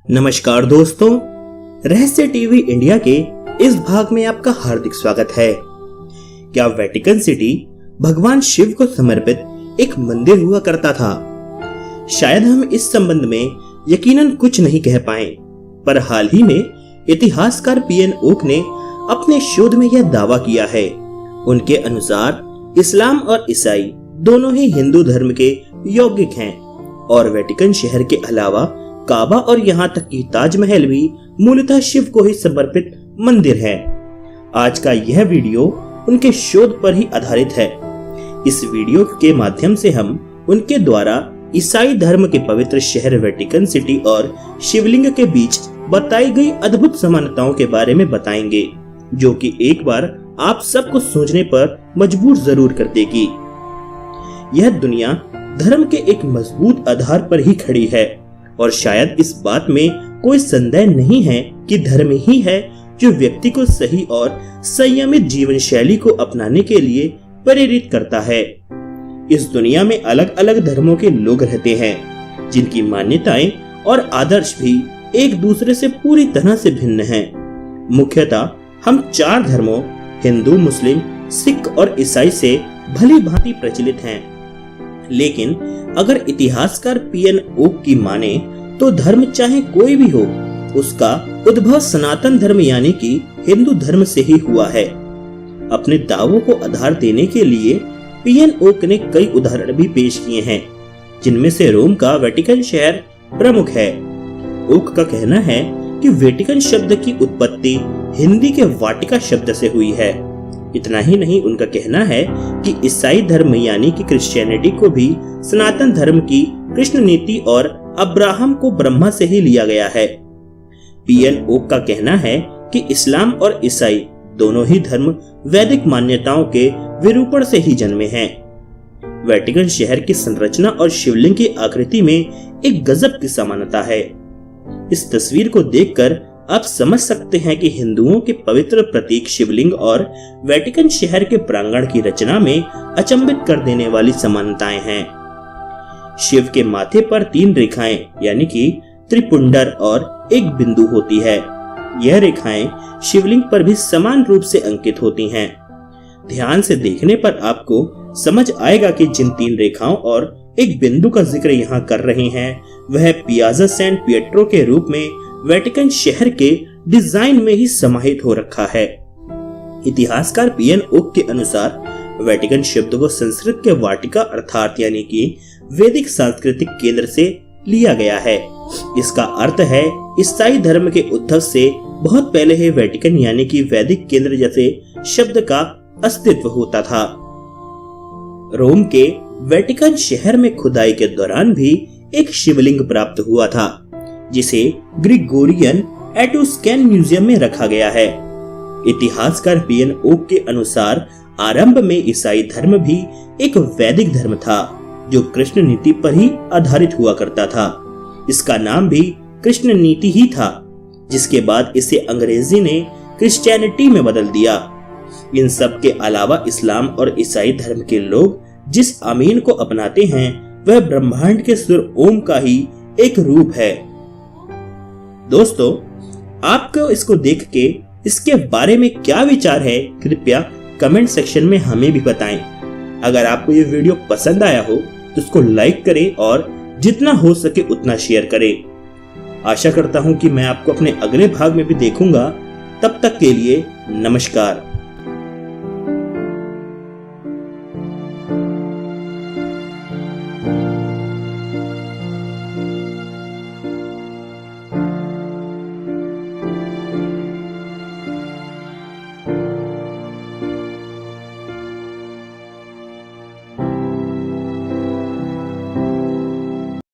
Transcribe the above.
नमस्कार दोस्तों, रहस्य टीवी इंडिया के इस भाग में आपका हार्दिक स्वागत है। क्या वेटिकन सिटी भगवान शिव को समर्पित एक मंदिर हुआ करता था? शायद हम इस संबंध में यकीनन कुछ नहीं कह पाए, पर हाल ही में इतिहासकार पीएन ओक ने अपने शोध में यह दावा किया है। उनके अनुसार इस्लाम और ईसाई दोनों ही हिंदू धर्म के यौगिक हैं और वेटिकन शहर के अलावा काबा और यहाँ तक कि ताजमहल भी मूलतः शिव को ही समर्पित मंदिर है। आज का यह वीडियो उनके शोध पर ही आधारित है। इस वीडियो के माध्यम से हम उनके द्वारा ईसाई धर्म के पवित्र शहर वेटिकन सिटी और शिवलिंग के बीच बताई गई अद्भुत समानताओं के बारे में बताएंगे, जो कि एक बार आप सबको सोचने पर मजबूर जरूर कर देगी। यह दुनिया धर्म के एक मजबूत आधार पर ही खड़ी है और शायद इस बात में कोई संदेह नहीं है कि धर्म ही है जो व्यक्ति को सही और संयमित जीवन शैली को अपनाने के लिए प्रेरित करता है। इस दुनिया में अलग अलग धर्मों के लोग रहते हैं, जिनकी मान्यताएं और आदर्श भी एक दूसरे से पूरी तरह से भिन्न हैं। मुख्यतः हम 4 धर्मों हिंदू, मुस्लिम, सिख और ईसाई से भली भांति प्रचलित हैं। लेकिन अगर इतिहासकार पीएन ओक की माने तो धर्म चाहे कोई भी हो, उसका उद्भव सनातन धर्म यानी कि हिंदू धर्म से ही हुआ है। अपने दावों को आधार देने के लिए पीएन ओक ने कई उदाहरण भी पेश किए हैं, जिनमें से रोम का वेटिकन शहर प्रमुख है। ओक का कहना है कि वेटिकन शब्द की उत्पत्ति हिंदी के वाटिका शब्द से हुई है। इतना ही नहीं, उनका कहना है कि ईसाई धर्म यानी कि क्रिश्चियनिटी को भी सनातन धर्म की कृष्ण नीति और अब्राहम को ब्रह्मा से ही लिया गया है। पीएन ओक का कहना है कि इस्लाम और ईसाई दोनों ही धर्म वैदिक मान्यताओं के विरूपण से ही जन्मे हैं। वेटिकन शहर की संरचना और शिवलिंग की आकृति में एक गजब की समानता है। इस तस्वीर को देखकर आप समझ सकते हैं कि हिंदुओं के पवित्र प्रतीक शिवलिंग और वेटिकन शहर के प्रांगण की रचना में अचंभित कर देने वाली समानताएं हैं। शिव के माथे पर 3 रेखाएं यानी कि त्रिपुंडर और एक बिंदु होती है। यह रेखाएं शिवलिंग पर भी समान रूप से अंकित होती हैं। ध्यान से देखने पर आपको समझ आएगा कि जिन 3 रेखाओं और एक बिंदु का जिक्र यहाँ कर रहे हैं, वह पियाजा सैंट पिएट्रो के रूप में वेटिकन शहर के डिजाइन में ही समाहित हो रखा है। इतिहासकार पीएन ओक के अनुसार वेटिकन शब्द को संस्कृत के वाटिका अर्थात यानी कि वैदिक सांस्कृतिक केंद्र से लिया गया है। इसका अर्थ है ईसाई धर्म के उद्भव से बहुत पहले ही वेटिकन यानी कि वैदिक केंद्र जैसे शब्द का अस्तित्व होता था। रोम के वेटिकन शहर में खुदाई के दौरान भी एक शिवलिंग प्राप्त हुआ था, जिसे ग्रिगोरियन एट्रुस्कन म्यूजियम में रखा गया है। इतिहासकार पीएन ओक के अनुसार आरंभ में ईसाई धर्म भी एक वैदिक धर्म था, जो कृष्ण नीति पर ही आधारित हुआ करता था। इसका नाम भी कृष्ण नीति ही था, जिसके बाद इसे अंग्रेजी ने क्रिश्चियनिटी में बदल दिया। इन सब के अलावा इस्लाम और ईसाई धर्म के लोग जिस आमीन को अपनाते हैं, वह ब्रह्मांड के सुर ओम का ही एक रूप है। दोस्तों, आपको इसको देख के इसके बारे में क्या विचार है, कृपया कमेंट सेक्शन में हमें भी बताएं। अगर आपको ये वीडियो पसंद आया हो तो उसको लाइक करें और जितना हो सके उतना शेयर करें। आशा करता हूं कि मैं आपको अपने अगले भाग में भी देखूंगा। तब तक के लिए नमस्कार।